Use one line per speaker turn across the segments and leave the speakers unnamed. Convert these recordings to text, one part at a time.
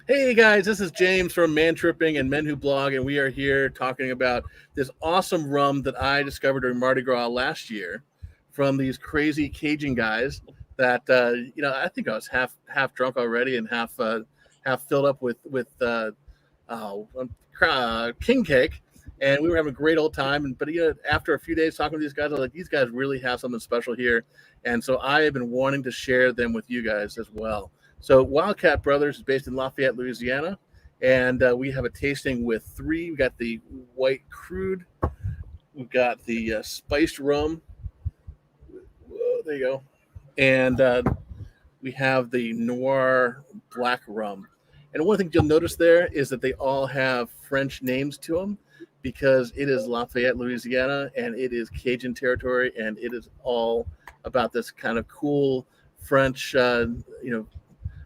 Hey guys, this is James from Man Tripping and Men Who Blog, and we are here talking about this awesome rum that I discovered during Mardi Gras last year from these crazy Cajun guys. That I think I was half drunk already and half filled up with uh, king cake, and we were having a great old time. But after a few days talking to these guys, I was like, these guys really have something special here, and so I have been wanting to share them with you guys as well. So Wildcat Brothers is based in Lafayette, Louisiana, and we have a tasting with three. We got the white crude, we've got the spiced rum. Whoa, there you go, and we have the Noir black rum. And one thing you'll notice there is that they all have French names to them because it is Lafayette, Louisiana, and it is Cajun territory, and it is all about this kind of cool French,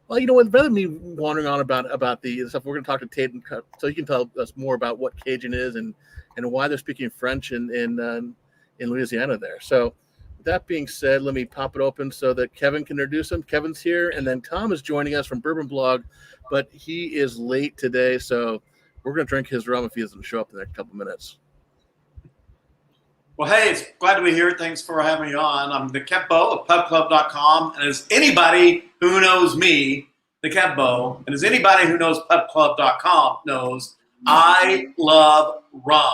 well, you know what? Rather than me wandering on about the stuff, we're going to talk to Tate, so he can tell us more about what Cajun is and why they're speaking French in Louisiana there. So, with that being said, let me pop it open so that Kevin can introduce him. Kevin's here, and then Tom is joining us from Bourbon Blog, but he is late today, so we're going to drink his rum if he doesn't show up in the next couple minutes.
Well, hey, it's glad to be here. Thanks for having me on. I'm the Kepbo of pubclub.com. And as anybody who knows me, the Kepbo, and as anybody who knows pubclub.com knows, I love rum.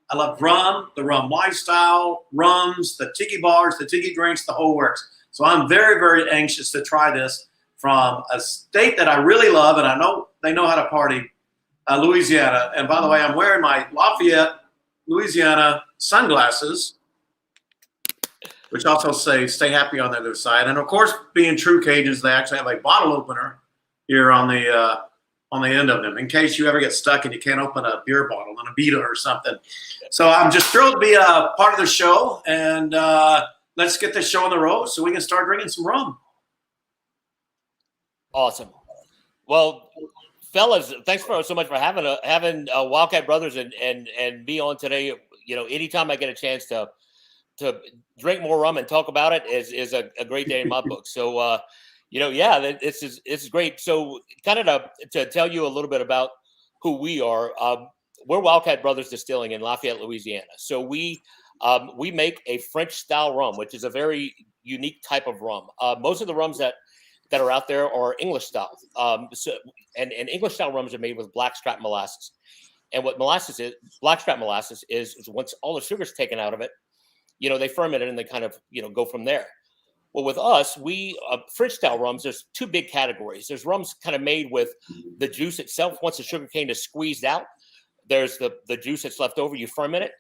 I love rum, the rum lifestyle, rums, the tiki bars, the tiki drinks, the whole works. So I'm very, very anxious to try this from a state that I really love, and I know they know how to party, Louisiana. And by the way, I'm wearing my Lafayette, Louisiana sunglasses, which also say "Stay Happy" on the other side. And of course, being true Cajuns, they actually have a bottle opener here on the end of them, in case you ever get stuck and you can't open a beer bottle on a Vita or something. So I'm just thrilled to be a part of the show, and let's get this show on the road so we can start drinking some rum.
Awesome. Well, fellas, thanks so much for having Wildcat Brothers and be on today. You know, anytime I get a chance to drink more rum and talk about it is a great day in my book. So, this is great. So, kind of to tell you a little bit about who we are. We're Wildcat Brothers Distilling in Lafayette, Louisiana. So we make a French style rum, which is a very unique type of rum. Most of the rums that are out there are English style. And English style rums are made with blackstrap molasses. And what blackstrap molasses is once all the sugar's taken out of it, they ferment it and they kind of, go from there. Well, with us, French style rums, there's two big categories. There's rums kind of made with the juice itself. Once the sugar cane is squeezed out, there's the juice that's left over. You ferment it.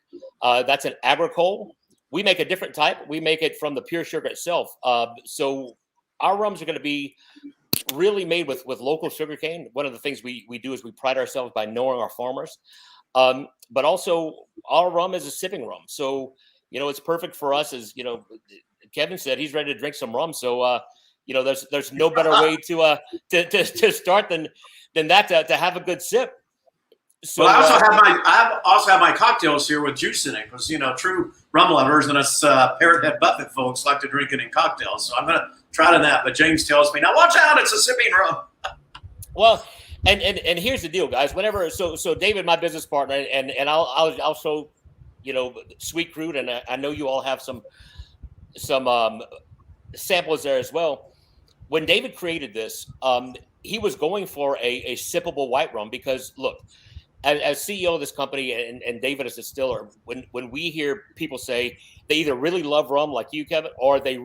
That's an agricole. We make a different type. We make it from the pure sugar itself. So our rums are going to be really made with local sugarcane. One of the things we do is we pride ourselves by knowing our farmers. But also our rum is a sipping rum. So, it's perfect for us as, Kevin said he's ready to drink some rum. So, there's no better way to start than that to have a good sip. So
well, I also have my cocktails here with juice in it because true rum lovers and us Parrothead Buffett folks like to drink it in cocktails. So I'm going to try to that. But James tells me now, watch out, it's a sipping rum.
Well, and here's the deal, guys. Whenever so David, my business partner, and I'll show Sweet Crude, and I know you all have some samples there as well. When David created this, he was going for a sippable white rum because look. As CEO of this company and David as a distiller, when we hear people say they either really love rum like you, Kevin, or they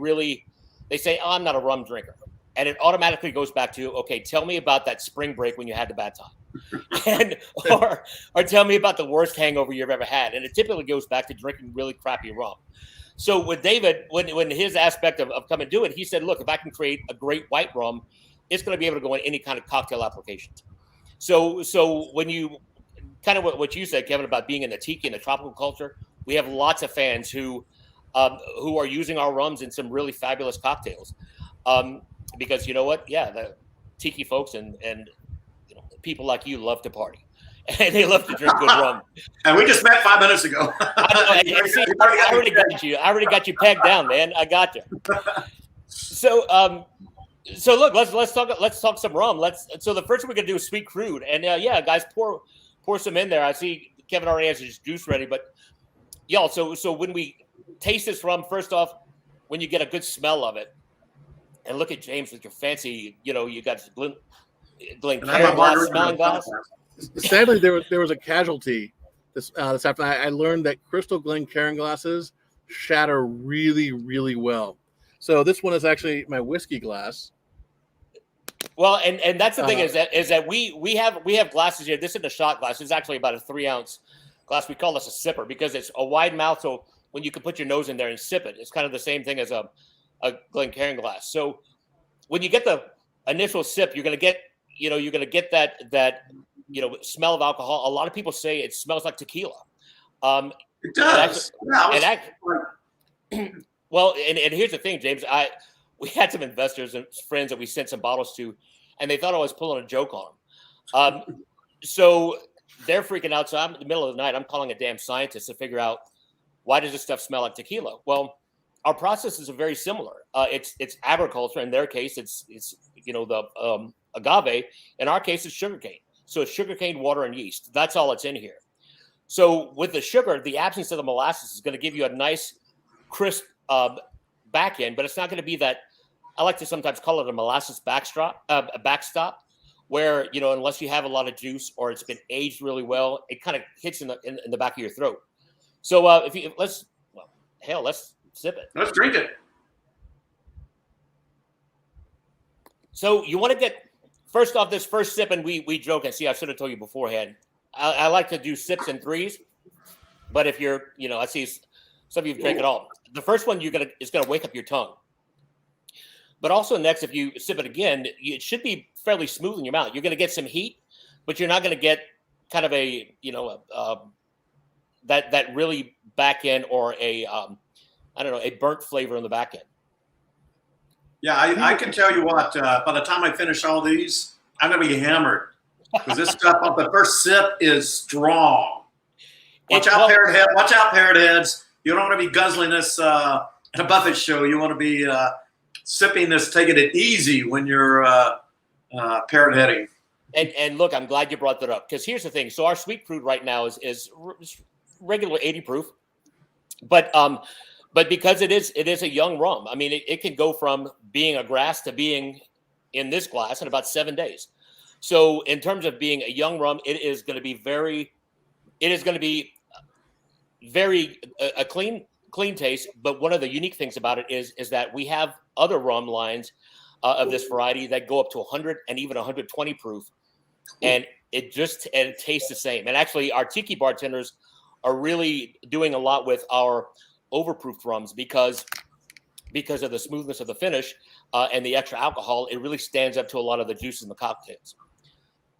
say, oh, I'm not a rum drinker. And it automatically goes back to, okay, tell me about that spring break when you had the bad time. or tell me about the worst hangover you've ever had. And it typically goes back to drinking really crappy rum. So with David, when his aspect of come and do it, he said, look, if I can create a great white rum, it's going to be able to go in any kind of cocktail applications. So when you kind of what you said, Kevin, about being in the tiki and the tropical culture, we have lots of fans who are using our rums in some really fabulous cocktails. Because you know what? Yeah, the tiki folks and people like you love to party. And they love to drink good rum.
And we just met 5 minutes ago.
I already got you. I already got you pegged down, man. I got you. So So look, let's talk some rum. So the first one we're gonna do is sweet crude, and yeah, guys, pour some in there. I see Kevin already has his juice ready, but y'all. So when we taste this rum, first off, when you get a good smell of it, and look at James with your fancy, you got Glencairn glass, smelling glass.
Sadly, there was a casualty this afternoon. I learned that crystal Glencairn glasses shatter really, really well. So this one is actually my whiskey glass.
Well, and that's the thing is that we have glasses here. This isn't a shot glass. It's actually about a 3-ounce glass. We call this a sipper because it's a wide mouth. So when you can put your nose in there and sip it, it's kind of the same thing as a Glencairn glass. So when you get the initial sip, you're gonna get that smell of alcohol. A lot of people say it smells like tequila.
It does.
Well, and here's the thing, James. We had some investors and friends that we sent some bottles to, and they thought I was pulling a joke on them. So they're freaking out. So I'm in the middle of the night. I'm calling a damn scientist to figure out why does this stuff smell like tequila. Well, our processes are very similar. It's agriculture. In their case, it's the agave. In our case, it's sugarcane. So it's sugarcane, water, and yeast. That's all it's in here. So with the sugar, the absence of the molasses is going to give you a nice, crisp back end, but it's not going to be that. I like to sometimes call it a molasses backstop, where unless you have a lot of juice or it's been aged really well, it kind of hits in the back of your throat. So let's sip it.
Let's drink it.
So you want to get first off this first sip, and we joke and see. I should have told you beforehand. I like to do sips and threes, but if you're, I see some of you drink it all. The first one is gonna wake up your tongue. But also next, if you sip it again, it should be fairly smooth in your mouth. You're gonna get some heat, but you're not gonna get kind of a that really back end or a burnt flavor in the back end.
Yeah, I can tell you what. By the time I finish all these, I'm gonna be hammered because this stuff on the first sip is strong. Watch out, parrot heads. You don't want to be guzzling this at a buffet show. You want to be sipping this, taking it easy when you're parrot heading.
And look, I'm glad you brought that up because here's the thing. So our sweet crude right now is regular 80 proof, but because it is a young rum. I mean, it can go from being a grass to being in this glass in about 7 days. So in terms of being a young rum, it is going to be very a clean taste. But one of the unique things about it is that we have other rum lines of this variety that go up to 100 and even 120 proof, and it tastes the same. And actually, our tiki bartenders are really doing a lot with our overproofed rums because of the smoothness of the finish and the extra alcohol. It really stands up to a lot of the juices in the cocktails.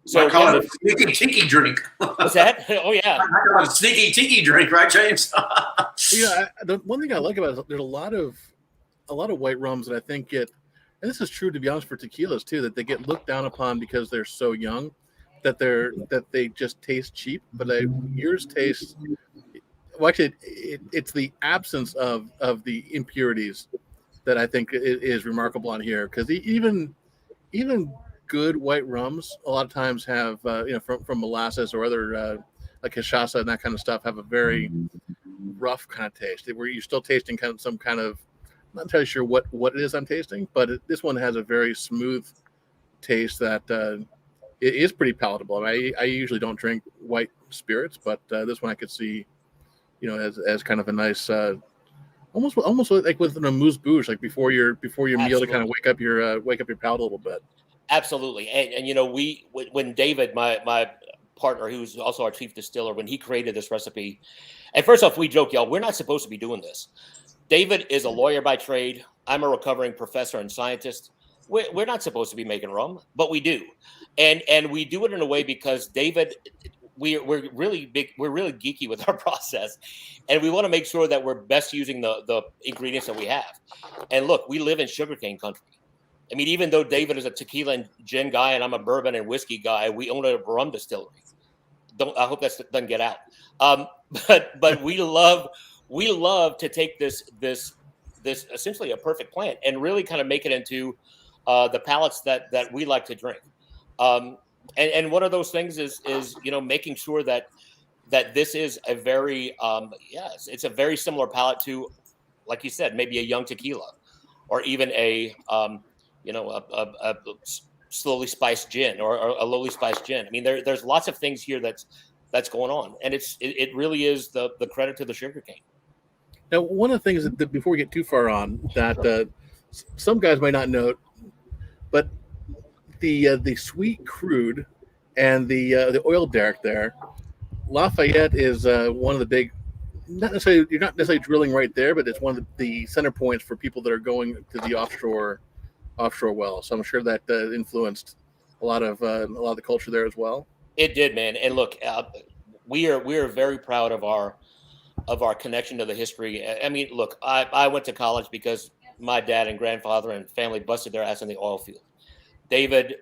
So I call it a sneaky tiki drink.
What's that? Oh yeah,
I call it a sneaky tiki drink, right, James?
The one thing I like about it is there's a lot of white rums that I think and this is true to be honest for tequilas too, that they get looked down upon because they're so young, that they just taste cheap. But yours taste. Well, actually, it's the absence of the impurities that I think is remarkable on here, because even good white rums a lot of times have from molasses or other like cachaça and that kind of stuff have a very rough kind of taste where you're still tasting some kind of, I'm not entirely sure what it is I'm tasting, but this one has a very smooth taste that it is pretty palatable. I usually don't drink white spirits, but this one I could see as kind of a nice almost like with an amuse-bouche, like before your meal to kind of wake up your palate a little bit.
Absolutely. And when David, my partner, who's also our chief distiller, when he created this recipe, and first off, we joke, y'all, we're not supposed to be doing this. David is a lawyer by trade. I'm a recovering professor and scientist. We're not supposed to be making rum, but we do. And we do it in a way because David, we're really big, we're really geeky with our process. And we want to make sure that we're best using the ingredients that we have. And look, we live in sugarcane country. I mean, even though David is a tequila and gin guy and I'm a bourbon and whiskey guy, we own a rum distillery. I hope that doesn't get out. But we love to take this essentially a perfect plant and really kind of make it into the palates that we like to drink. And one of those things is making sure that this is a very it's a very similar palate to, like you said, maybe a young tequila, or even a slowly spiced gin, or a lowly spiced gin. I mean, there's lots of things here that's going on, and it really is the credit to the sugarcane.
Now, one of the things that before we get too far on that some guys might not know, but the sweet crude and the oil derrick there, Lafayette is one of the big. You're not necessarily drilling right there, but it's one of the center points for people that are going to the offshore wells. So I'm sure that influenced a lot of the culture there as well.
It did, man. And look, we are very proud of our connection to the history. I mean, look, I went to college because my dad and grandfather and family busted their ass in the oil field. David,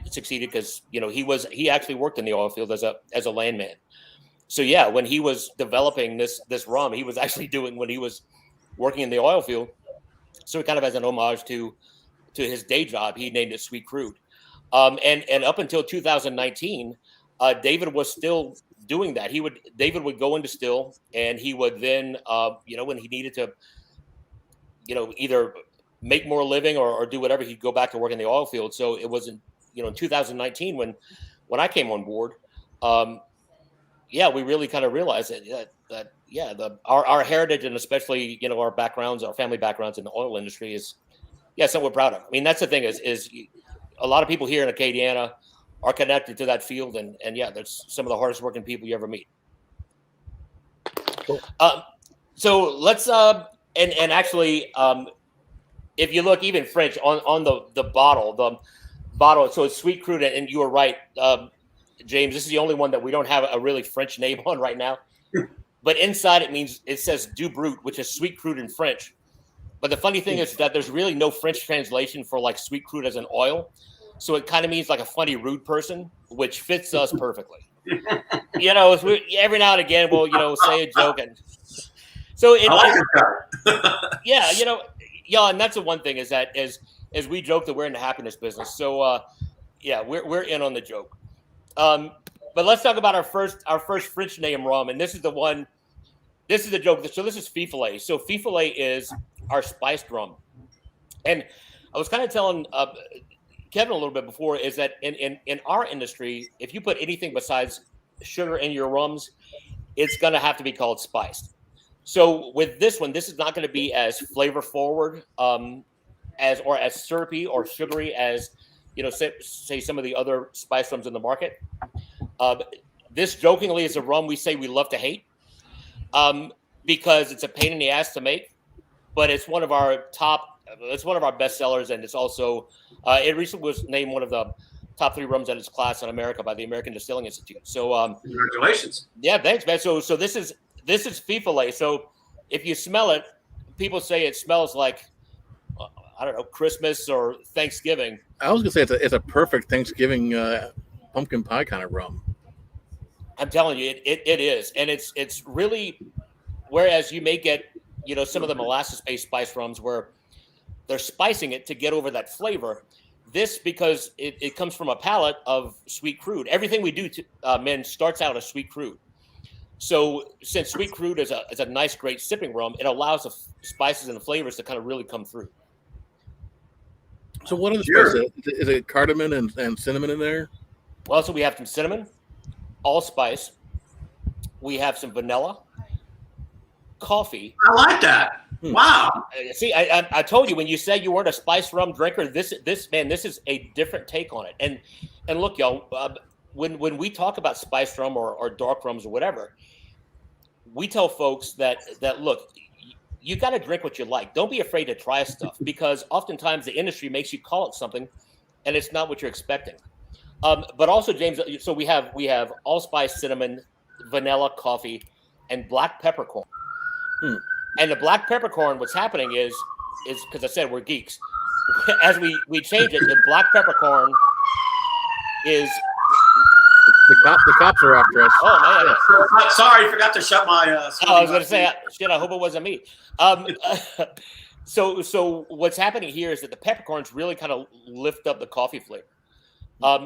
succeeded because he actually worked in the oil field as a landman. So yeah, when he was developing this rum, he was actually doing when he was working in the oil field. So kind of as an homage to his day job, he named it Sweet Crude. And up until 2019, David was still doing that. David would go and distill, and he would then, when he needed to, either make more living or do whatever, he'd go back to work in the oil field. So it wasn't, in 2019 when I came on board, we really kind of realized that our heritage, and especially our backgrounds, our family backgrounds in the oil industry is something we're proud of. I mean, that's the thing is a lot of people here in Acadiana are connected to that field, and there's some of the hardest working people you ever meet.
Cool.
So let's and actually, if you look even French on the bottle, so it's Sweet Crude, and you were right, James. This is the only one that we don't have a really French name on right now. But inside it says Du Brut, which is Sweet Crude in French. But the funny thing is that there's really no French translation for like sweet crude as an oil. So it kind of means like a funny, rude person, which fits us perfectly. Every now and again, we'll, say a joke. And so and that's the one thing is that as we joke that we're in the happiness business. So, we're in on the joke. But let's talk about our first French name rum. And this is the joke. So this is Fifale. So Fifale is our spiced rum. And I was kind of telling Kevin a little bit before is that in our industry, if you put anything besides sugar in your rums, it's going to have to be called spiced. So with this one, this is not going to be as flavor forward as syrupy or sugary as say some of the other spice rums in the market. This jokingly is a rum we say we love to hate because it's a pain in the ass to make, but it's one of our best sellers, and it's also it recently was named one of the top 3 rums in its class in America by the American Distilling Institute. So
congratulations.
Yeah, thanks, man. So this is Fifale. So if you smell it, people say it smells like I don't know, Christmas or Thanksgiving.
I was gonna say it's a perfect Thanksgiving pumpkin pie kind of rum.
I'm telling you, it is, and it's really. Whereas you may get some of the molasses-based spice rums where they're spicing it to get over that flavor. This, because it comes from a palate of sweet crude. Everything we do men starts out as sweet crude. So since sweet crude is a nice, great sipping rum, it allows the spices and the flavors to kind of really come through.
So what are the spices? Is it cardamom and cinnamon in there?
Well, so we have some cinnamon, allspice. We have some vanilla, coffee.
I like that. Wow.
See, I told you when you said you weren't a spice rum drinker, this is a different take on it. And look, y'all, when we talk about spice rum or dark rums or whatever, we tell folks that look, you got to drink what you like. Don't be afraid to try stuff because oftentimes the industry makes you call it something, and it's not what you're expecting. But also, James, so we have allspice, cinnamon, vanilla, coffee, and black peppercorn. And the black peppercorn, what's happening is because I said we're geeks. As we change it, the black peppercorn is
the cops are after us.
Oh man!
Sorry, forgot to shut my.
I was going to say, shit. I hope it wasn't me. So what's happening here is that the peppercorns really kind of lift up the coffee flavor.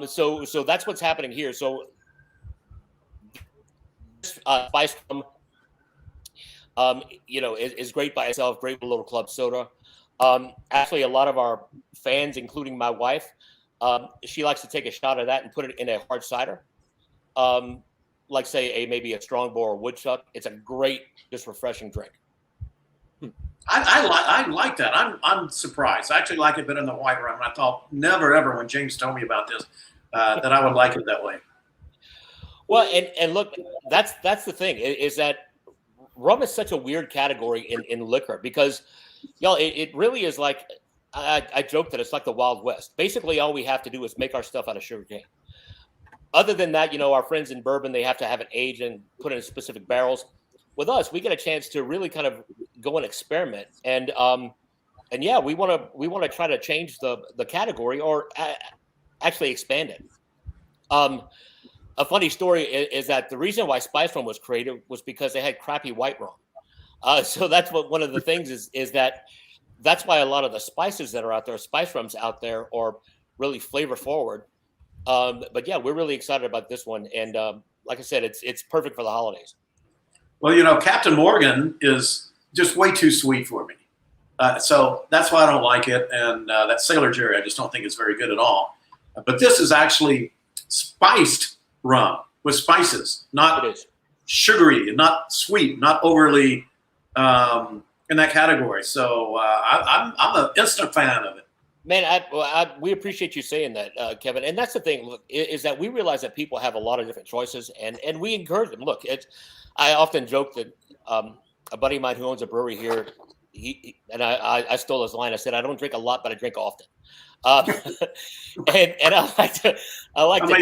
So that's what's happening here. So spice rum, is great by itself. Great with a little club soda. Actually, a lot of our fans, including my wife, she likes to take a shot of that and put it in a hard cider. Like say maybe a Strongbow or Woodchuck. It's a great, just refreshing drink.
I like that. I'm surprised. I actually like it better than the white rum. I thought never ever when James told me about this that I would like it that way.
Well, and look, that's the thing is that rum is such a weird category in liquor because, it really is like I joke that it's like the Wild West. Basically, all we have to do is make our stuff out of sugarcane. Other than that, our friends in bourbon, they have to have it aged and put in specific barrels. With us, we get a chance to really kind of go and experiment, and yeah, we want to try to change the category or actually expand it. A funny story is that the reason why spice rum was created was because they had crappy white rum. So that's what one of the things is that that's why a lot of the spices that are out there, spice rums out there, are really flavor forward. But yeah, we're really excited about this one, and like I said, it's perfect for the holidays.
Well, Captain Morgan is just way too sweet for me. So that's why I don't like it. And that Sailor Jerry, I just don't think it's very good at all. But this is actually spiced rum with spices, not sugary, not sweet, not overly in that category. So I'm an instant fan of it.
Man, we appreciate you saying that, Kevin. And that's the thing, look, is that we realize that people have a lot of different choices, and we encourage them. Look, I often joke that a buddy of mine who owns a brewery here, I stole his line. I said, I don't drink a lot, but I drink often. And I like to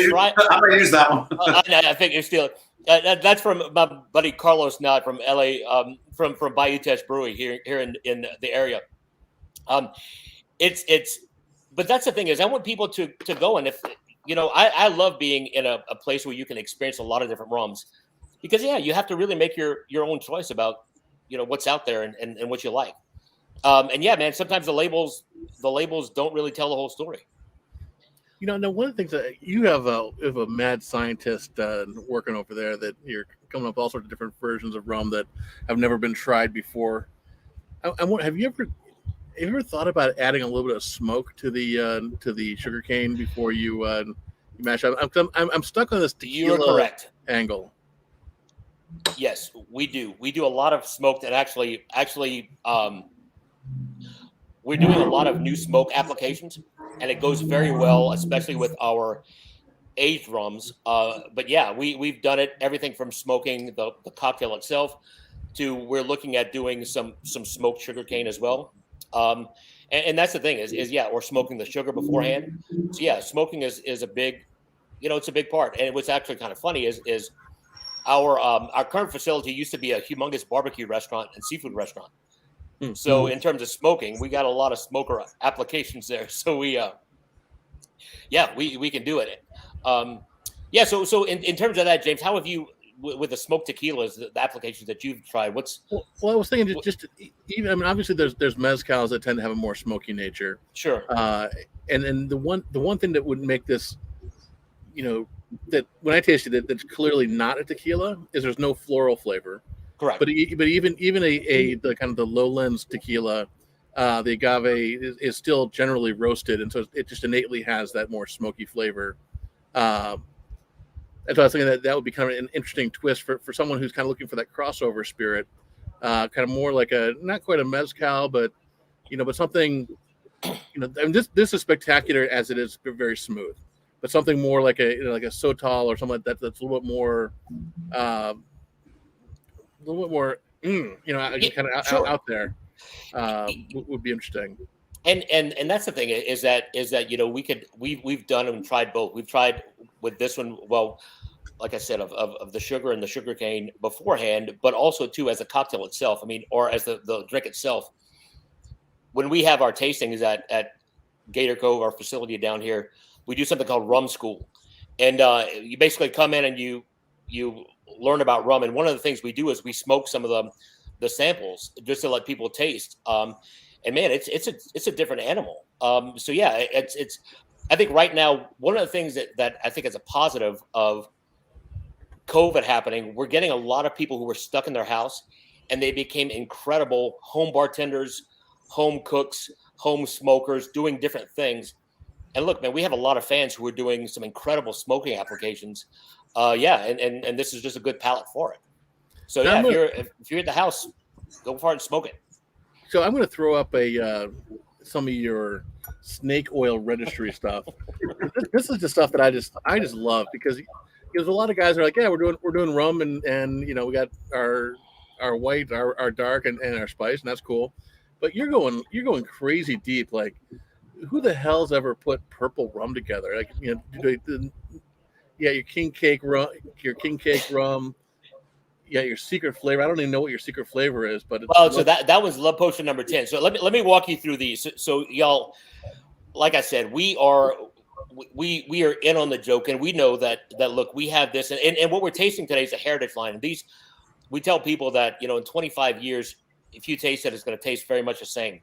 try.
I'm gonna use that one.
I think you're still. That's from my buddy Carlos Knott from LA, from Bayou Teche Brewery here in the area. But that's the thing is I want people to go, and if I love being in a place where you can experience a lot of different rums, because you have to really make your own choice about what's out there and what you like. And yeah, man, sometimes the labels don't really tell the whole story.
Now one of the things that you have a mad scientist working over there, that you're coming up with all sorts of different versions of rum that have never been tried before. Have you ever thought about adding a little bit of smoke to the sugarcane before you mash up? I'm stuck on this tequila
You are correct.
Angle.
Yes, we do. We do a lot of smoke that actually we're doing a lot of new smoke applications, and it goes very well, especially with our aged rums. But yeah, we've done it everything from smoking the cocktail itself to we're looking at doing some smoked sugarcane as well. And that's the thing is or smoking the sugar beforehand. So yeah, smoking is a big, it's a big part. And what's actually kind of funny is our current facility used to be a humongous barbecue restaurant and seafood restaurant. Mm-hmm. So in terms of smoking, we got a lot of smoker applications there. So we can do it. So in terms of that, James, how have you, with the smoked tequilas, the applications that you've tried? Well,
I was thinking just even, I mean, obviously there's mezcals that tend to have a more smoky nature.
Sure.
And the one thing that would make this, that when I tasted it, that's clearly not a tequila, is there's no floral flavor.
Correct.
But even the kind of the lowlands tequila, the agave is still generally roasted, and so it just innately has that more smoky flavor. And so I was thinking that would be kind of an interesting twist for someone who's kind of looking for that crossover spirit, kind of more like not quite a mezcal, but but something, I mean, this is spectacular as it is very smooth, but something more like a like a Sotal or something like that that's a little bit more, kind of
sure.
out there, would be interesting.
And that's the thing is that we've done and tried both. We've tried with this one, well, like I said, of the sugar and the sugar cane beforehand, but also too as a cocktail itself. I mean, or as the drink itself. When we have our tastings at Gator Cove, our facility down here, we do something called Rum School, and you basically come in and you learn about rum. And one of the things we do is we smoke some of the samples just to let people taste. and man, it's a different animal. So yeah, it's I think right now one of the things that I think is a positive of COVID happening, we're getting a lot of people who were stuck in their house, and they became incredible home bartenders, home cooks, home smokers, doing different things. And look, man, we have a lot of fans who are doing some incredible smoking applications. And this is just a good palette for it. So yeah, if you're at the house, go for it and smoke it.
So I'm going to throw up some of your snake oil registry stuff. This is the stuff that I just love because a lot of guys are like, yeah, we're doing rum and you know, we got our white, our dark, and our spice, and that's cool. But you're going crazy deep. Like, who the hell's ever put purple rum together? Like, you know, your king cake rum, yeah, your secret flavor. I don't even know what your secret flavor is, but
so that was Love Potion number 10. So let me walk you through these. So y'all, like I said, we are in on the joke, and we know that look, we have this, and what we're tasting today is a heritage line. And these, we tell people that, you know, in 25 years, if you taste it, it's going to taste very much the same.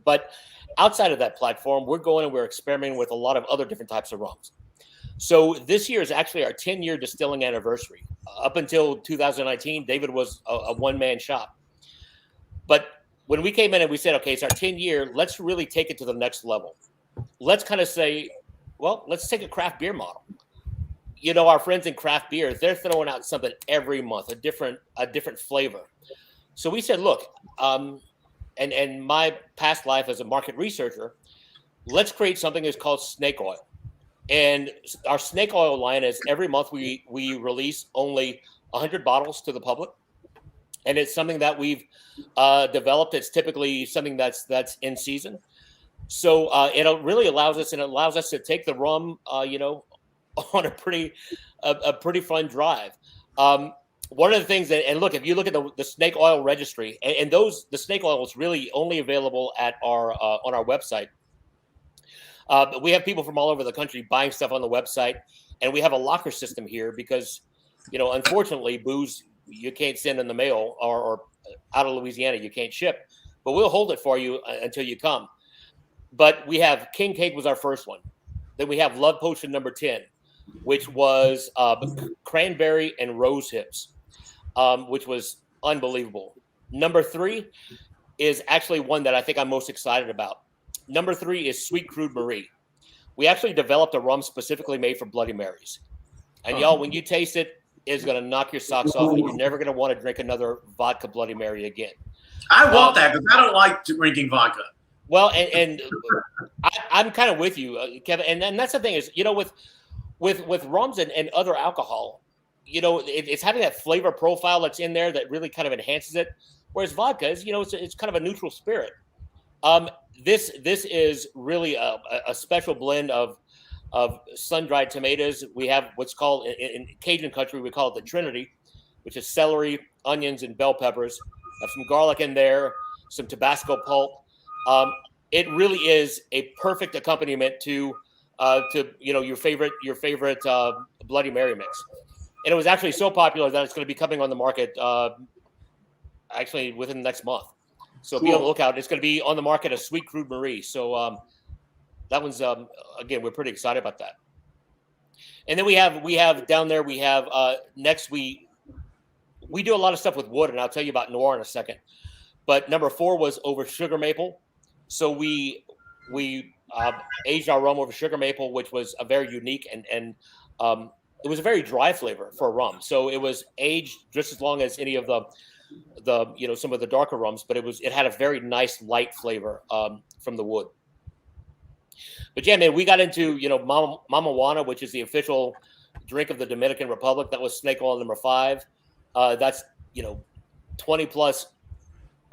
But outside of that platform, we're going and we're experimenting with a lot of other different types of rums. So this year is actually our 10-year distilling anniversary. Up until 2019, David was a one-man shop. But when we came in and we said, okay, it's our 10-year, let's really take it to the next level. Let's kind of say, well, let's take a craft beer model. You know, our friends in craft beer, they're throwing out something every month, a different flavor. So we said, look, and my past life as a market researcher, let's create something that's called snake oil. And our snake oil line is every month we release only 100 bottles to the public. And it's something that we've developed. It's typically something that's in season. So it really allows us to take the rum, you know, on a pretty fun drive. One of the things that, and look, if you look at the snake oil registry, and the snake oil is really only available at our on our website. But we have people from all over the country buying stuff on the website, and we have a locker system here because, you know, unfortunately, booze you can't send in the mail or out of Louisiana you can't ship, but we'll hold it for you until you come. But we have King Cake was our first one. Then we have Love Potion number 10, which was cranberry and rose hips, which was unbelievable. Number 3 is actually one that I think I'm most excited about. Number 3 is Sweet Crude Marie. We actually developed a rum specifically made for Bloody Marys. And y'all, when you taste it, it's going to knock your socks off, and you're never going to want to drink another vodka Bloody Mary again. I
want that because I don't like drinking vodka.
Well, and I'm kind of with you, Kevin. And that's the thing is, you know, with rums and other alcohol, you know, it's having that flavor profile that's in there that really kind of enhances it. Whereas vodka is, you know, it's kind of a neutral spirit. This is really a special blend of sun-dried tomatoes. We have what's called in Cajun country, we call it the Trinity, which is celery, onions, and bell peppers. Have some garlic in there, some Tabasco pulp. It really is a perfect accompaniment to you know your favorite Bloody Mary mix. And it was actually so popular that it's going to be coming on the market actually within the next month. So be on the lookout. It's going to be on the market as Sweet Crude Marie. So that one's again, we're pretty excited about that. And then we have down there. We have next we do a lot of stuff with wood, and I'll tell you about Noir in a second. But number 4 was over sugar maple. So we aged our rum over sugar maple, which was a very unique and it was a very dry flavor for a rum. So it was aged just as long as any of the you know, some of the darker rums, but it had a very nice light flavor from the wood. But yeah, man, we got into, you know, Mama Juana, which is the official drink of the Dominican Republic. That was snake oil number 5. That's, you know, 20 plus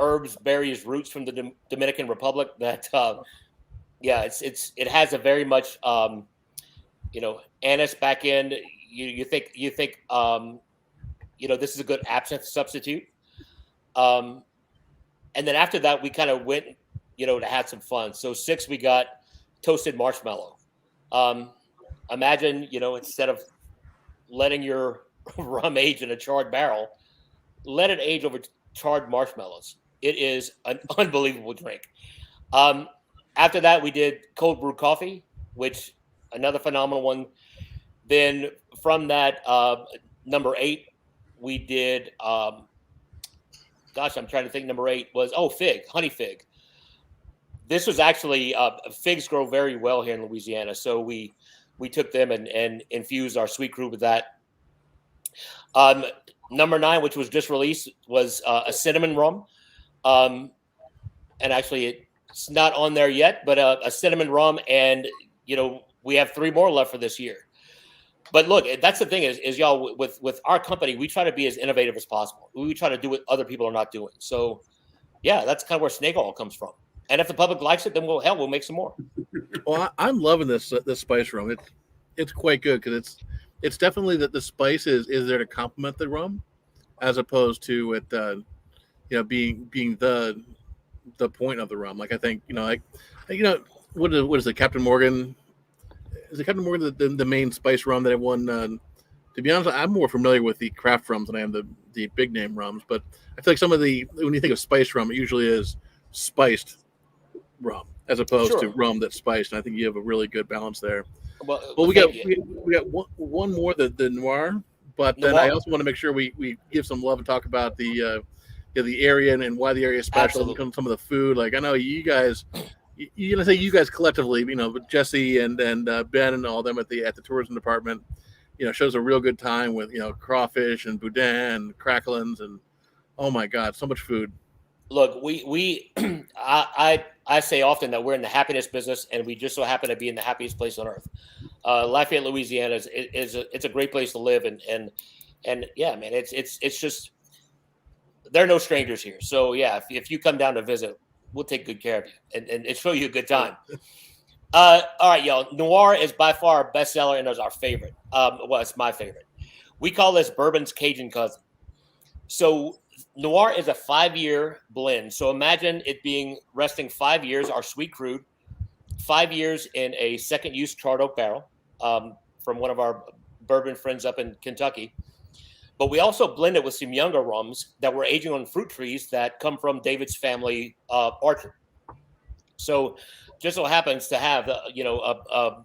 herbs, berries, roots from the Dominican Republic. That yeah, it has a very much you know, anise back end. You think you know, this is a good absinthe substitute. And then after that, we kind of went, you know, to have some fun. So 6, we got toasted marshmallow. Imagine, you know, instead of letting your rum age in a charred barrel, let it age over charred marshmallows. It is an unbelievable drink. After that, we did cold brew coffee, which another phenomenal one. Then from that, number 8, we did. Gosh, I'm trying to think. Number 8 was fig, honey fig. This was actually figs grow very well here in Louisiana, so we took them and infused our sweet crew with that. Number 9, which was just released, was a cinnamon rum, and actually it's not on there yet, but a cinnamon rum, and we have 3 more left for this year. But look, that's the thing is y'all, with our company, we try to be as innovative as possible. We try to do what other people are not doing. So yeah, that's kind of where snake oil comes from. And if the public likes it, then we'll make some more.
Well, I'm loving this spice rum. It's quite good because it's definitely that the spice is there to complement the rum, as opposed to it being the point of the rum. Like I think what is it, Captain Morgan? Is it Captain Morgan the main spice rum that everyone? To be honest, I'm more familiar with the craft rums than I am the big name rums. But I feel like when you think of spice rum, it usually is spiced rum as opposed to rum that's spiced. And I think you have a really good balance there. Well, we got one more, the Noir. But then I also want to make sure we give some love and talk about the area and why the area is special. And some of the food. Like I know you guys. You're gonna say you guys collectively, but Jesse and Ben and all them at the tourism department, shows a real good time with crawfish and boudin and cracklins and oh my God, so much food.
Look, I say often that we're in the happiness business, and we just so happen to be in the happiest place on earth. Lafayette, Louisiana it's a great place to live, and yeah, man, it's just there are no strangers here. So yeah, if you come down to visit, we'll take good care of you and show you a good time. All right, y'all. Noir is by far our bestseller and is our favorite. Well, it's my favorite. We call this bourbon's Cajun cousin. So Noir is a 5-year blend. So imagine it being resting 5 years, our sweet crude, 5 years in a second use charred oak barrel from one of our bourbon friends up in Kentucky. But we also blend it with some younger rums that we're aging on fruit trees that come from David's family orchard. So just so happens to have a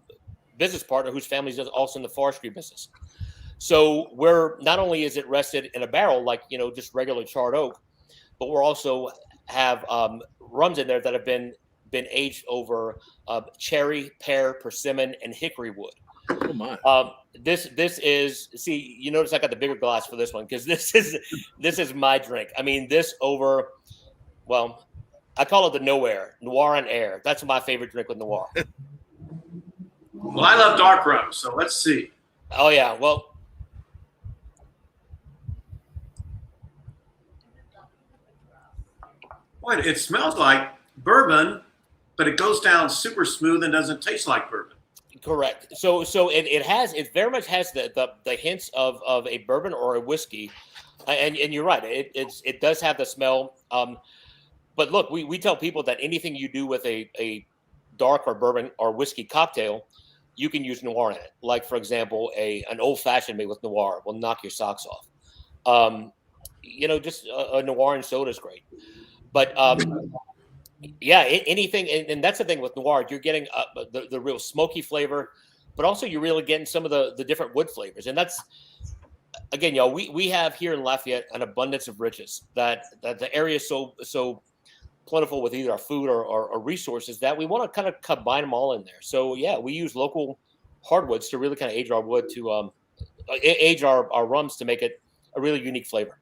business partner whose family is also in the forestry business. So we're not only is it rested in a barrel like just regular charred oak, but we're also have rums in there that have been aged over cherry, pear, persimmon, and hickory wood.
Oh my.
This is you notice I got the bigger glass for this one because this is my drink. I mean, this over, well, I call it the Noir and air. That's my favorite drink with Noir.
Well, I love dark rum, so let's see.
Oh yeah, well,
boy, it smells like bourbon, but it goes down super smooth and doesn't taste like bourbon.
Correct. So it very much has the hints of a bourbon or a whiskey, and you're right. It does have the smell. But look, we tell people that anything you do with a dark or bourbon or whiskey cocktail, you can use Noir in it. Like for example, an old fashioned made with Noir will knock your socks off. Just a Noir and soda is great. But yeah, anything, and that's the thing with Noir. You're getting the real smoky flavor, but also you're really getting some of the different wood flavors. And that's, again, y'all, we have here in Lafayette an abundance of riches that the area is so plentiful with either our food or resources that we want to kind of combine them all in there. So yeah, we use local hardwoods to really kind of age our wood to age our rums to make it a really unique flavor.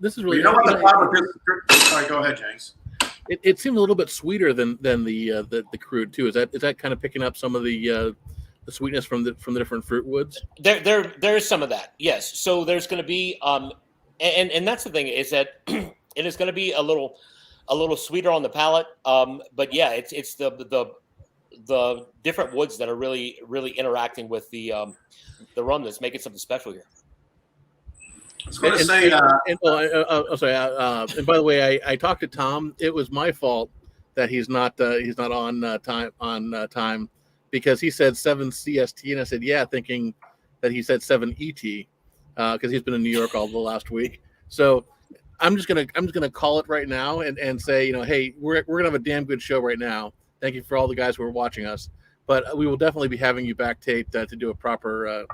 This is really.
Well, what the problem with this? Sorry, go ahead, James.
It seems a little bit sweeter than the crude too. Is that kind of picking up some of the sweetness from the different fruit woods?
There is some of that, yes. So there's going to be and that's the thing is that it is going to be a little sweeter on the palate. But yeah, it's the different woods that are really interacting with the rum that's making something special here.
I was going to say,
sorry. And by the way, I talked to Tom. It was my fault that he's not on time because he said 7 CST, and I said yeah, thinking that he said 7 ET because he's been in New York all the last week. So I'm just gonna call it right now and say, hey, we're gonna have a damn good show right now. Thank you for all the guys who are watching us, but we will definitely be having you back taped to do a proper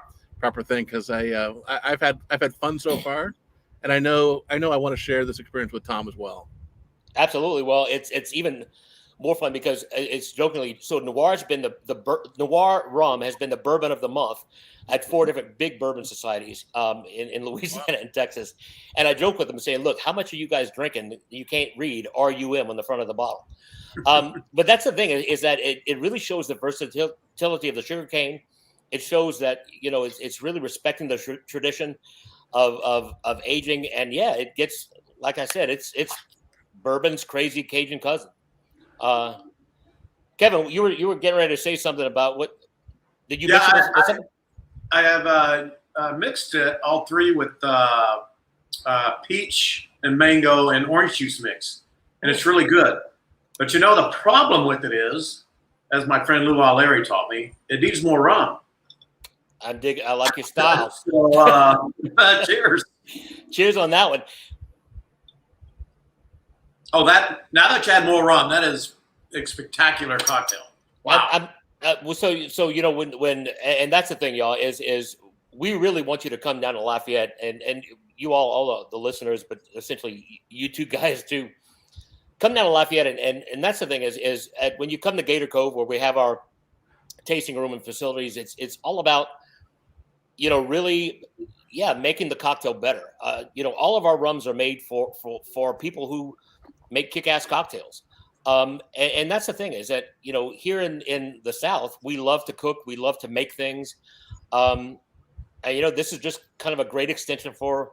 thing, because I've had fun so far, and I know I want to share this experience with Tom as well.
Absolutely. Well, it's even more fun because it's jokingly. So Noir's been Noir rum has been the bourbon of the month at 4 different big bourbon societies in Louisiana and Texas. And I joke with them saying, look, how much are you guys drinking? You can't read RUM on the front of the bottle. But that's the thing is that it really shows the versatility of the sugarcane. It shows that, it's really respecting the tradition of aging. And yeah, it gets, like I said, it's bourbon's crazy Cajun cousin. Kevin, you were getting ready to say something about what did you mention?
I have mixed it all 3 with peach and mango and orange juice mix, and it's really good. But the problem with it is, as my friend Lou Larry taught me, it needs more rum.
I like your style.
So, cheers.
Cheers on that one.
Oh, now that you add more rum, that is a spectacular cocktail. Wow.
So when and that's the thing, y'all, is we really want you to come down to Lafayette, and you all the listeners, but essentially you two guys too, come down to Lafayette, and that's the thing is when you come to Gator Cove, where we have our tasting room and facilities, it's all about really making the cocktail better. All of our rums are made for people who make kick-ass cocktails. And that's the thing is that, here in the South, we love to cook. We love to make things. And, this is just kind of a great extension for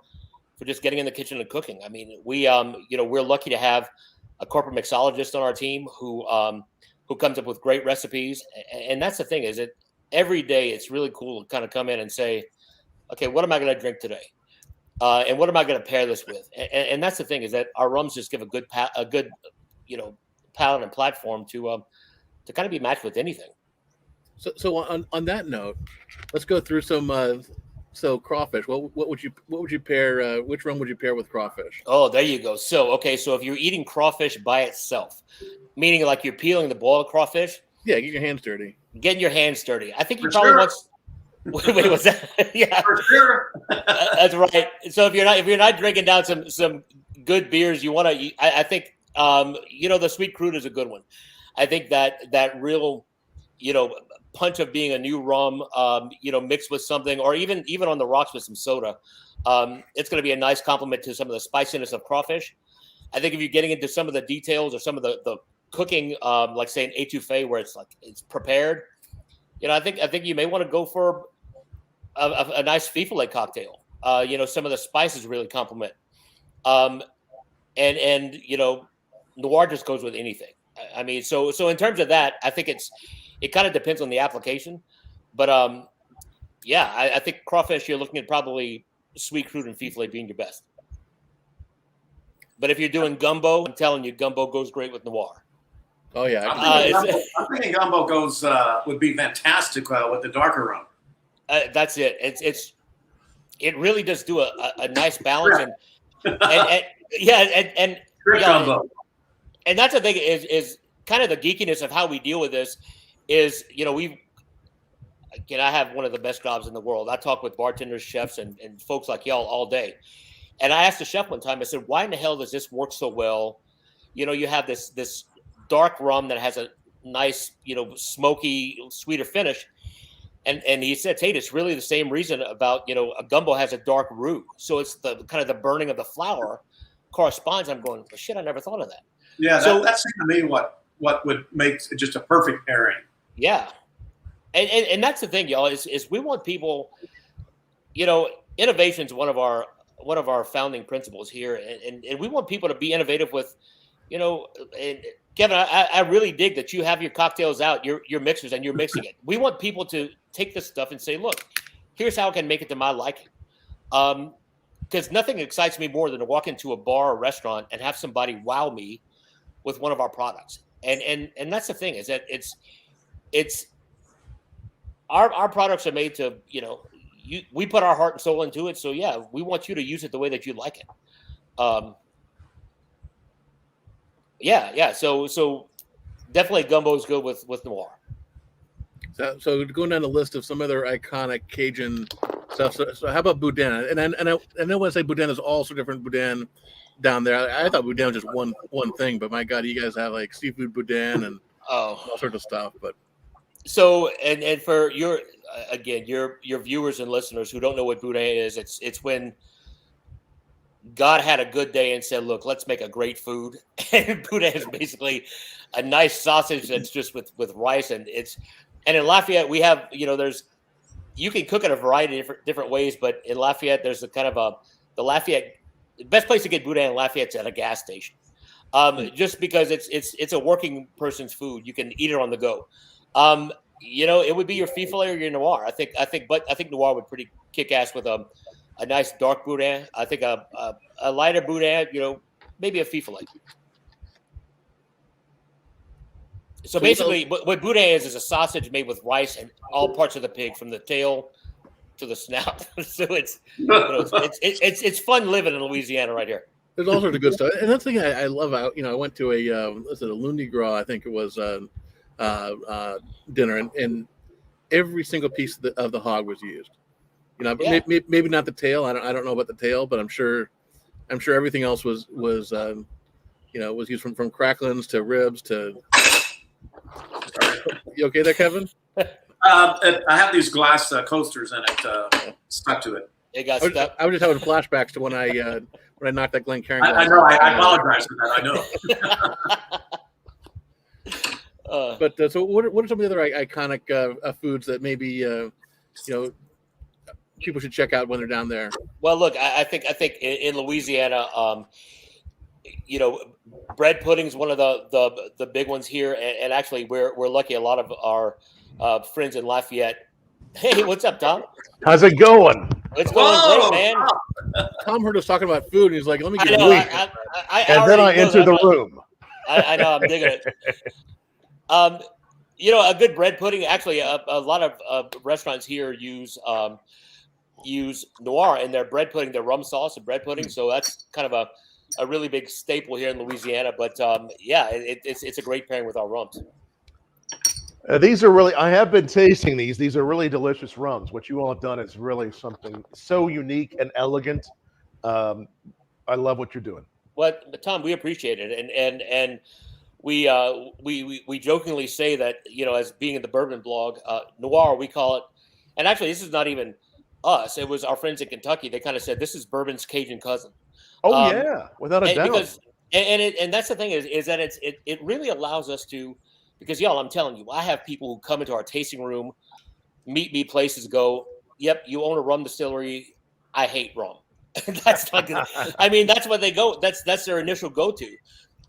just getting in the kitchen and cooking. I mean, we're lucky to have a corporate mixologist on our team who comes up with great recipes. And that's the thing is that every day it's really cool to kind of come in and say, okay, what am I going to drink today? And what am I going to pair this with? And that's the thing is that our rums just give a good palette and platform to kind of be matched with anything.
So on that note, let's go through some. So crawfish. What would you pair? Which rum would you pair with crawfish?
Oh, there you go. So if you're eating crawfish by itself, meaning like you're peeling the boiled crawfish.
Yeah, get your hands dirty.
Getting your hands dirty. I think you probably want. Wait, what's that? Yeah,
for sure.
That's right. So if you're not drinking down some good beers, you want to. I think the Sweet Crude is a good one. I think that real punch of being a new rum, mixed with something, or even on the rocks with some soda, it's going to be a nice complement to some of the spiciness of crawfish. I think if you're getting into some of the details or some of the cooking, like say an étouffée where it's prepared, I think you may want to go for a nice fifole cocktail. Some of the spices really complement. And Noir just goes with anything. I mean, so in terms of that, I think it kind of depends on the application, but I think crawfish, you're looking at probably Sweet Crude and fifole being your best. But if you're doing gumbo, I'm telling you, gumbo goes great with Noir.
Oh yeah,
I'm thinking gumbo would be fantastic with the darker rum.
That's it. It really does do a nice balance and
gumbo.
And that's the thing is kind of the geekiness of how we deal with this is, I have one of the best jobs in the world. I talk with bartenders, chefs, and folks like y'all all day. And I asked the chef one time, I said, why in the hell does this work so well? You have this dark rum that has a nice, smoky, sweeter finish. And he said, Tate, it's really the same reason about, a gumbo has a dark roux. So it's the kind of the burning of the flour corresponds. I'm going, well, shit, I never thought of that.
Yeah, that's to me what would make just a perfect pairing.
Yeah. And that's the thing, y'all, is we want people, innovation is one of our founding principles here. And we want people to be innovative with, and Kevin, I really dig that you have your cocktails out, your mixers, and you're mixing it. We want people to take this stuff and say, look, here's how I can make it to my liking. Because nothing excites me more than to walk into a bar or restaurant and have somebody wow me with one of our products. And that's the thing is that it's our products are made to, we put our heart and soul into it. So yeah, we want you to use it the way that you like it. Yeah. So definitely gumbo is good with Noir.
So going down the list of some other iconic Cajun stuff. So how about Boudin? And I know when I say Boudin, there's also different Boudin down there. I thought Boudin was just one thing, but my God, you guys have like seafood Boudin and all sorts of stuff. But
so and for your viewers and listeners who don't know what Boudin is, it's when God had a good day and said, "Look, let's make a great food." And Boudin is basically a nice sausage that's just with rice, and in Lafayette we have you can cook it a variety of different ways, but in Lafayette there's a kind of the Lafayette. The best place to get Boudin in Lafayette's at a gas station, just because it's a working person's food. You can eat it on the go. It would be your filet or your Noir. I think Noir would pretty kick ass with a nice dark Boudin. I think a lighter Boudin, maybe a filet. So basically, what Boudin is a sausage made with rice and all parts of the pig, from the tail to the snout. So it's fun living in Louisiana right here.
there's all sorts of good stuff. And that's the thing I love. I went to a Lundi Gras, I think it was dinner, and every single piece of the hog was used. Maybe not the tail. I don't know about the tail, but I'm sure everything else was used from cracklings to ribs to. You okay there, Kevin?
I have these glass coasters in it, stuck to it.
It got stuck.
I was just having flashbacks to when I knocked that Glencairn glass.
I know. I apologize for that. I know.
But so, what are some of the other iconic foods that maybe people should check out when they're down there?
Well, look, I think in Louisiana, bread pudding is one of the big ones here, and actually we're lucky. A lot of our friends in Lafayette. Hey, what's up, Tom?
How's it going?
It's going great, man.
Tom heard us talking about food, and he's like, "Let me get
a week." And then I enter the room.
I know, I'm digging it. A good bread pudding. Actually, a lot of restaurants here use Noir in their bread pudding, their rum sauce and bread pudding. So that's kind of a really big staple here in Louisiana. But it's a great pairing with our rums.
These are really, I have been tasting these. These are really delicious rums. What you all have done is really something so unique and elegant. I love what you're doing.
Well, Tom, we appreciate it. And we jokingly say that, as being in the bourbon blog, Noir, we call it. And actually, this is not even us. It was our friends in Kentucky. They kind of said, this is bourbon's Cajun cousin.
Oh, yeah, without a doubt.
Because, and that's the thing is that it really allows us to, because y'all, I'm telling you, I have people who come into our tasting room, meet me places, go, yep, you own a rum distillery. I hate rum. That's not good. I mean, that's what they go. That's their initial go-to.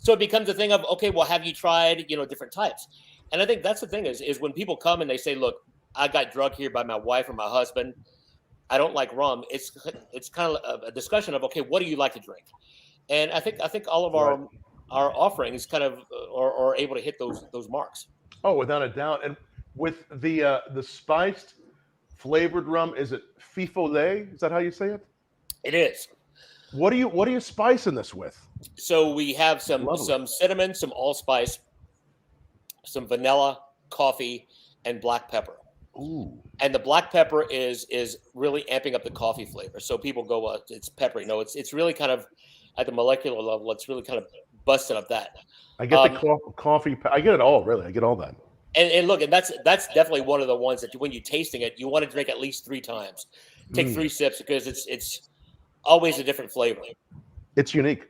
So it becomes a thing of, okay, well, have you tried, different types? And I think that's the thing is when people come and they say, look, I got drugged here by my wife or my husband. I don't like rum. It's kind of a discussion of, okay, what do you like to drink? And I think all of our offerings kind of are able to hit those marks.
Oh, without a doubt. And with the spiced flavored rum, is it fifolet? Is that how you say it?
It is.
What are you spicing this with? So
we have some cinnamon, some allspice, some vanilla, coffee, and black pepper.
Ooh.
And the black pepper is really amping up the coffee flavor. So people go, it's peppery. No, it's really kind of at the molecular level. It's really kind of busting up that.
I get the coffee. I get it all, really. I get all that.
And look, and that's definitely one of the ones that when you're tasting it, you want to drink at least 3 times. Take 3 sips because it's always a different flavor.
It's unique.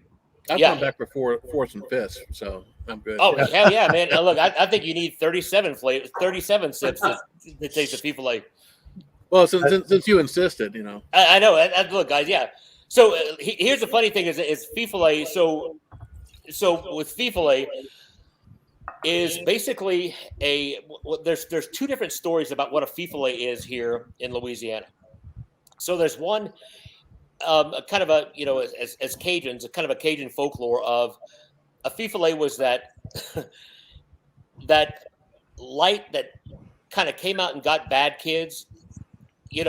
I've gone back for fourths and fifths, so I'm good.
Oh, hell yeah, man. And look, I think you need 37 sips to taste the filet.
Well, since you insisted,
I know. Look, guys, yeah. So here's the funny thing is filet. So with filet is basically there's 2 different stories about what a filet is here in Louisiana. So there's one kind of a, as Cajuns, kind of a Cajun folklore of a filet was that light that kind of came out and got bad kids. It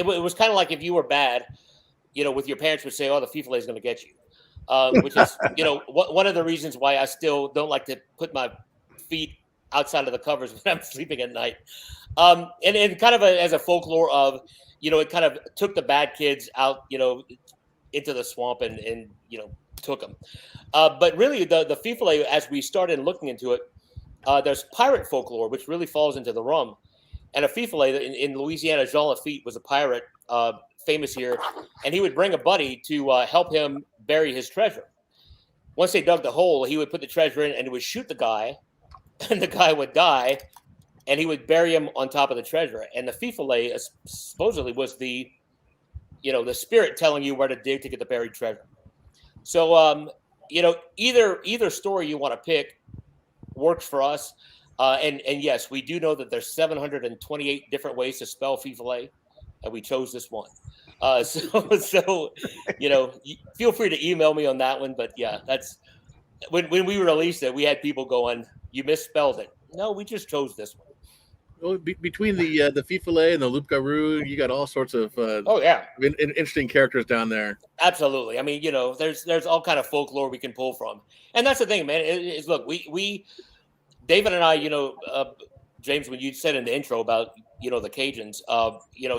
was kind of like if you were bad, with your parents would say, oh, the filet is going to get you. which is, one of the reasons why I still don't like to put my feet outside of the covers when I'm sleeping at night. And kind of as a folklore of, it kind of took the bad kids out, into the swamp and took them. But really, the fifole, as we started looking into it, there's pirate folklore, which really falls into the rum. And a fifole in Louisiana, Jean Lafitte was a pirate, famous here, and he would bring a buddy to help him bury his treasure. Once they dug the hole, he would put the treasure in and he would shoot the guy, and the guy would die, and he would bury him on top of the treasure. And the fifole supposedly was the spirit telling you where to dig to get the buried treasure. So, either story you want to pick works for us. And yes, we do know that there's 728 different ways to spell fifole, and we chose this one. So feel free to email me on that one. But yeah, that's when we released it, we had people going, "You misspelled it." No, we just chose this one.
Well, between the fifole and the loup garou, you got all sorts of interesting characters down there.
Absolutely. I mean, there's all kind of folklore we can pull from, and that's the thing, man. Is look, we David and I, James, when you said in the intro about the Cajuns,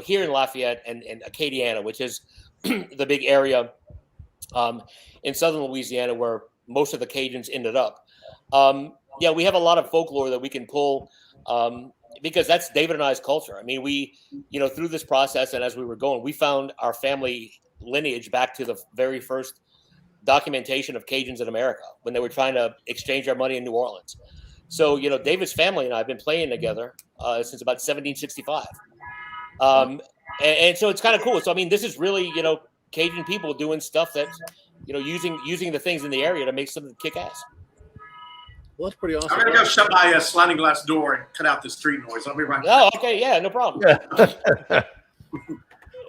here in Lafayette and Acadiana, which is the big area in Southern Louisiana where most of the Cajuns ended up. We have a lot of folklore that we can pull. Because that's David and I's culture. I mean, we, through this process and as we were going, we found our family lineage back to the very first documentation of Cajuns in America when they were trying to exchange our money in New Orleans. So, David's family and I have been playing together since about 1765. And so it's kind of cool. So, I mean, this is really, Cajun people doing stuff that's, using the things in the area to make something kick ass.
Well, that's pretty awesome.
I'm gonna go shut my sliding glass door and cut out the street noise. I'll be right back.
Oh, okay, yeah, no problem.
Yeah.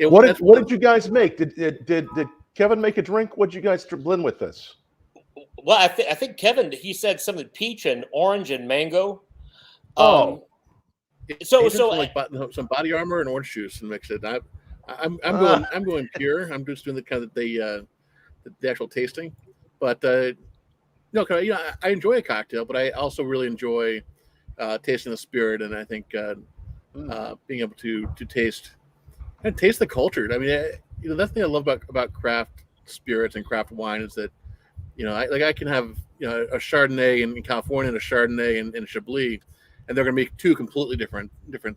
What did you guys make? Did Kevin make a drink? What did you guys blend with this?
Well, I think Kevin, he said something peach and orange and mango.
So like some body armor and orange juice and mix it. I'm going pure. I'm just doing the kind of the actual tasting, but. No, I enjoy a cocktail, but I also really enjoy tasting the spirit, and I think being able to taste the culture. I mean, that's the thing I love about craft spirits and craft wine is that I can have a Chardonnay in California and a Chardonnay in Chablis, and they're going to make two completely different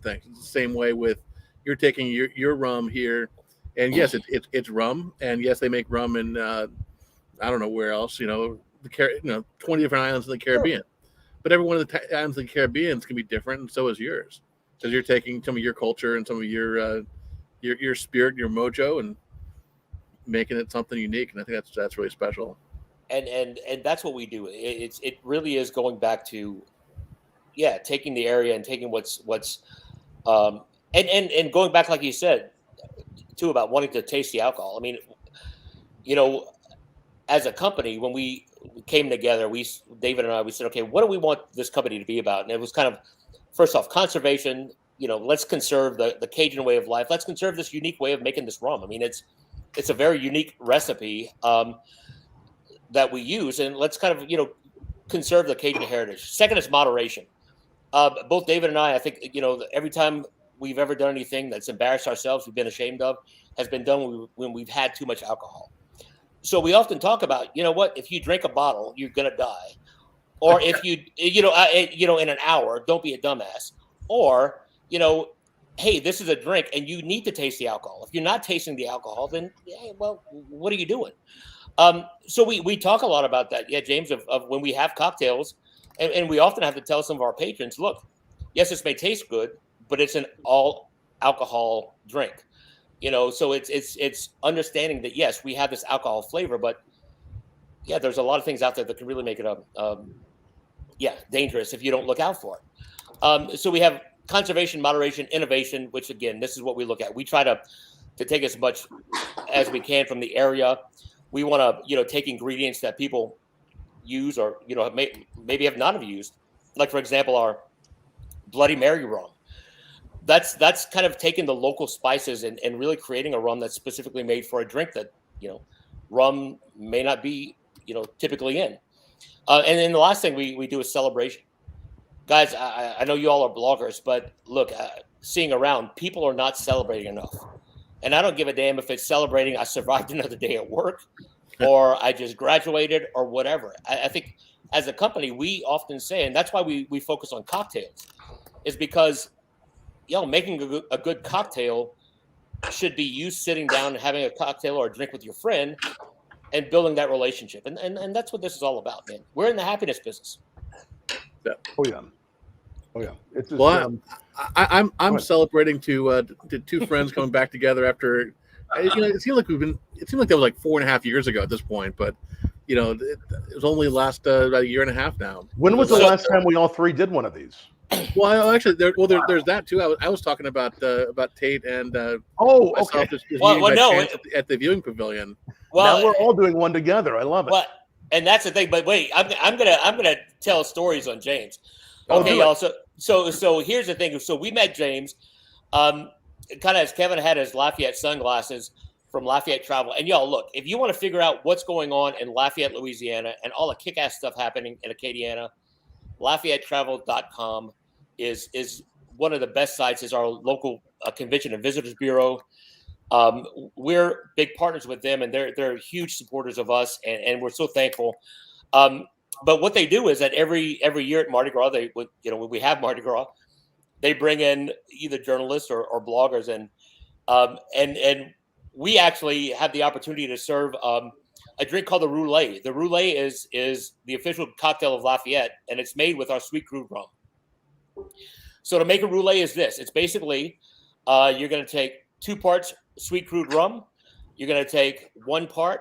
things. It's the same way with you're taking your rum here, and yes, it's rum, and yes, they make rum in I don't know where else, 20 different islands in the Caribbean, but every one of the islands in the Caribbean can be different, and so is yours, because you're taking some of your culture and some of your spirit, your mojo, and making it something unique. And I think that's really special.
And that's what we do. It really is going back to, taking the area and taking what's and going back, like you said, too, about wanting to taste the alcohol. I mean, as a company, when we came together, David and I, we said, okay, what do we want this company to be about? And it was kind of, first off, conservation. Let's conserve the Cajun way of life. Let's conserve this unique way of making this rum. I mean, it's a very unique recipe that we use, and let's kind of conserve the Cajun heritage. Second is moderation. Both David and I think every time we've ever done anything that's embarrassed ourselves, we've been ashamed of, has been done when we've had too much alcohol. So we often talk about, if you drink a bottle, you're going to die. Or if you in an hour, don't be a dumbass. Or, hey, this is a drink and you need to taste the alcohol. If you're not tasting the alcohol, then, well, what are you doing? So we talk a lot about that. Yeah, James, of when we have cocktails, and we often have to tell some of our patrons, look, yes, this may taste good, but it's an all alcohol drink. So it's understanding that, yes, we have this alcohol flavor, but there's a lot of things out there that can really make it dangerous if you don't look out for it. So we have conservation, moderation, innovation, which again, this is what we look at. We try to take as much as we can from the area. We want to, take ingredients that people use or, maybe have not have used. Like, for example, our Bloody Mary rum. That's kind of taking the local spices and really creating a rum that's specifically made for a drink that, rum may not be, typically in. And then the last thing we do is celebration. Guys, I know you all are bloggers, but look, seeing around, people are not celebrating enough. And I don't give a damn if it's celebrating I survived another day at work or I just graduated or whatever. I think as a company, we often say, and that's why we focus on cocktails, is because, making a good cocktail should be you sitting down and having a cocktail or a drink with your friend and building that relationship. And that's what this is all about, man. We're in the happiness business.
Yeah. Oh yeah. It's just,
Well, I'm celebrating to two friends coming back together after. It seemed like that was like 4.5 years ago at this point, but it was only last about a year and a half now.
When was the last time we all three did one of these?
Well, actually, there's that too. I was talking about Tate and
okay.
At the viewing pavilion.
Well, now we're all doing one together. I love it.
Well, and that's the thing. But wait, I'm gonna tell stories on James. Okay, y'all. So here's the thing. So we met James, kind of as Kevin had his Lafayette sunglasses from Lafayette Travel. And y'all, look, if you want to figure out what's going on in Lafayette, Louisiana, and all the kick-ass stuff happening in Acadiana, LafayetteTravel.com is one of the best sites. Is our local convention and visitors bureau. We're big partners with them, and they're huge supporters of us, and we're so thankful. But what they do is that every year at Mardi Gras, when we have Mardi Gras, they bring in either journalists or bloggers, and we actually have the opportunity to serve a drink called the Roulette. The Roulette is the official cocktail of Lafayette, and it's made with our sweet crude rum. So to make a Roulette is this. It's basically you're going to take 2 parts sweet crude rum. You're going to take 1 part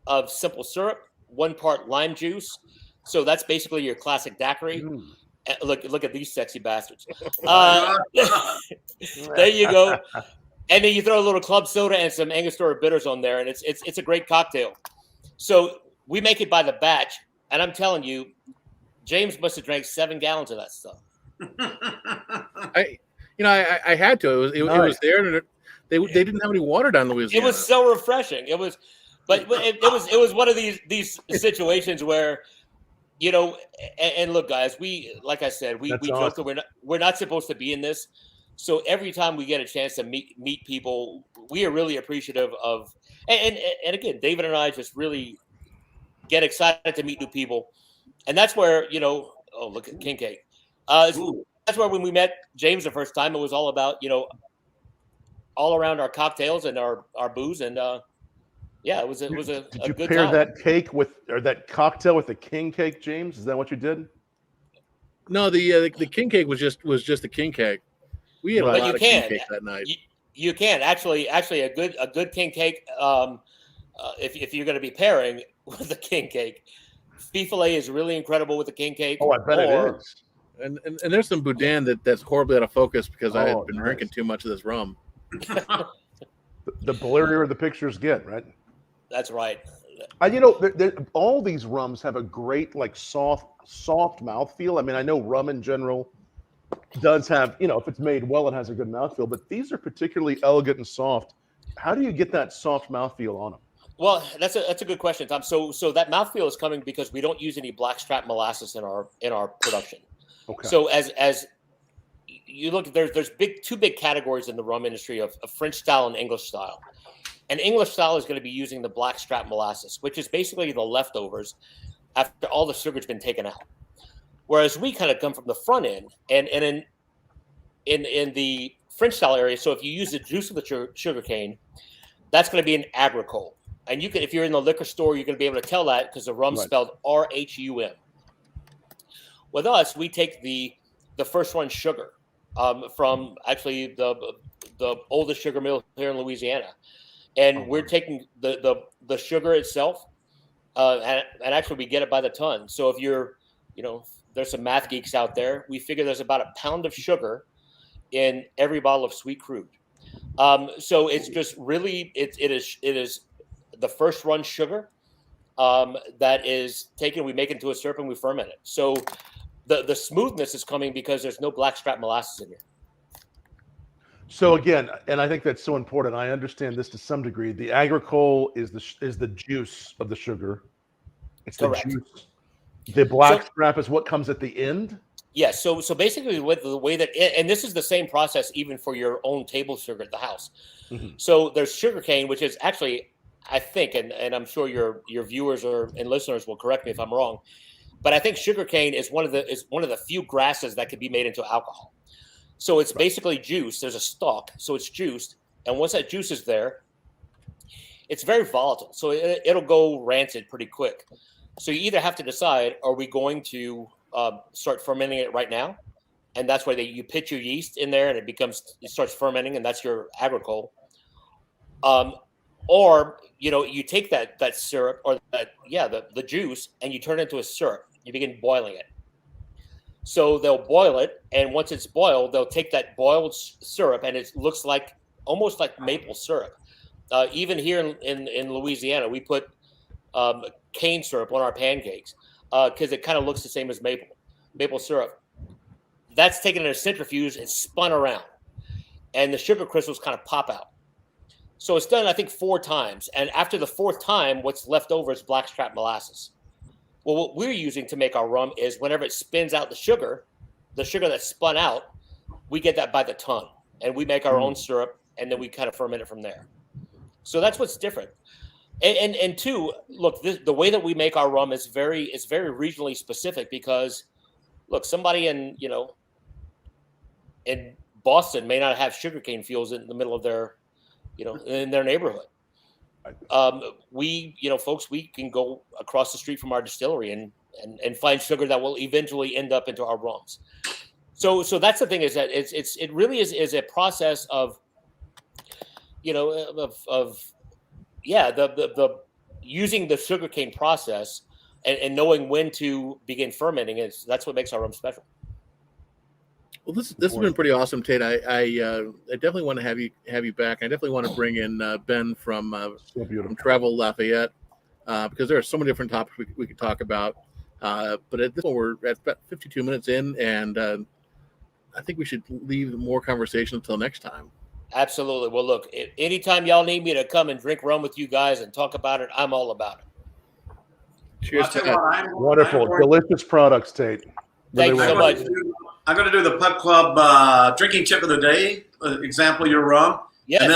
of simple syrup, 1 part lime juice. So that's basically your classic daiquiri. Look at these sexy bastards. There you go. And then you throw a little club soda and some Angostura bitters on there, and it's a great cocktail. So we make it by the batch, and I'm telling you, James must have drank 7 gallons of that stuff.
I had to. It was there, and they didn't have any water down in Louisiana.
It was so refreshing. It was one of these situations where, and look, guys, like I said, we joke that we're not supposed to be in this. So every time we get a chance to meet people, we are really appreciative of, and again, David and I just really get excited to meet new people, and that's where look at King Cake. That's where when we met James the first time, it was all about all around our cocktails and our booze, and it was a
Did you
good
pair
time.
that cocktail with the King Cake, James? Is that what you did?
No, the King Cake was just the King Cake. We had a lot of King Cake that night.
You can actually a good King Cake. If you're going to be pairing with the King Cake, beef fillet is really incredible with the King Cake.
Oh, I bet it is.
And there's some Boudin that's horribly out of focus because I had been drinking too much of this rum.
The blurrier the pictures get, right?
That's right.
All these rums have a great soft mouthfeel. I mean, I know rum in general does have, if it's made well, it has a good mouthfeel, but these are particularly elegant and soft. How do you get that soft mouthfeel on them?
Well, that's a good question, Tom. So that mouthfeel is coming because we don't use any blackstrap molasses in our production.
Okay.
So as you look, there's 2 big categories in the rum industry of French style and English style. And English style is going to be using the blackstrap molasses, which is basically the leftovers after all the sugar's been taken out. Whereas we kind of come from the front end, and in the French style area. So if you use the juice of the sugar cane, that's going to be an agricole. And you can, if you're in the liquor store, you're going to be able to tell that because the rum's spelled RHUM. With us, we take the first run sugar from actually the oldest sugar mill here in Louisiana, and we're taking the sugar itself, and actually we get it by the ton. So if you're, there's some math geeks out there, we figure there's about a pound of sugar in every bottle of sweet crude. So it's just really it is the first run sugar that is taken. We make it into a syrup and we ferment it. So the smoothness is coming because there's no blackstrap molasses in here.
So again, and I think that's so important. I understand this to some degree. The agricole is the juice of the sugar. It's the
Correct.
juice. The black
So-
strap is what comes at the end.
Yes. So basically, with the way that, and this is the same process even for your own table sugar at the house.
Mhm.
So there's sugarcane, which is actually, I think, and I'm sure your viewers and listeners will correct me if I'm wrong, but I think sugarcane is one of the few grasses that can be made into alcohol. So it's basically juice. There's a stalk, so it's juiced, and once that juice is there, it's very volatile. So it'll go rancid pretty quick. So you either have to decide: are we going to start fermenting it right now? And that's why you pitch your yeast in there, and it starts fermenting, and that's your agricole. Or you take that syrup or the juice, and you turn it into a syrup. You begin boiling it. So they'll boil it, and once it's boiled, they'll take that boiled syrup, and it looks almost like maple syrup. Even here in Louisiana, we put cane syrup on our pancakes because it kind of looks the same as maple syrup. That's taken in a centrifuge and spun around, and the sugar crystals kind of pop out. So it's done, I think, 4 times, and after the 4th time, what's left over is blackstrap molasses. Well, what we're using to make our rum is whenever it spins out the sugar that's spun out, we get that by the ton, and we make our own syrup, and then we kind of ferment it from there. So that's what's different. And two, look, the way that we make our rum is very regionally specific because, look, somebody in Boston may not have sugarcane fields in the middle of their, in their neighborhood. Folks, we can go across the street from our distillery and find sugar that will eventually end up into our rums. So that's the thing, is that it really is a process of, the using the sugarcane process and knowing when to begin fermenting that's what makes our rum special.
Well, this has been pretty awesome, Tate. I definitely want to have you back. I definitely want to bring in Ben from Travel Lafayette because there are so many different topics we could talk about. But at this point, we're at about 52 minutes in, and I think we should leave more conversation until next time.
Absolutely. Well, look, anytime y'all need me to come and drink rum with you guys and talk about it, I'm all about it.
Cheers to that.
Wonderful, delicious products, Tate.
Thanks so much.
I'm going to do the Pub Club drinking tip of the day. Example, your rum.
Yes.
And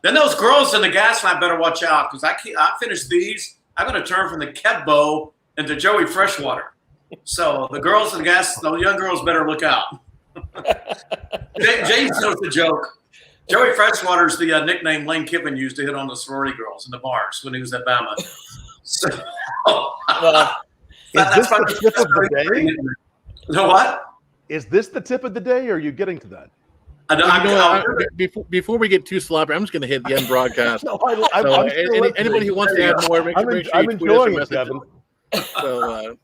then those girls in the gas lamp better watch out because I finished these. I'm going to turn from the Kebbo into Joey Freshwater. So the girls in the young girls better look out. James knows the joke. Joey Freshwater is the nickname Lane Kiffin used to hit on the sorority girls in the bars when he was at Bama. So,
is this the tip of the day?
You know what?
Is this the tip of the day, or are you getting to that?
Before we get too sloppy, I'm just going to hit the end broadcast.
No,
anybody who wants to add more, make
I'm
sure you
enjoying
tweet us
it,
a message.
Kevin.
So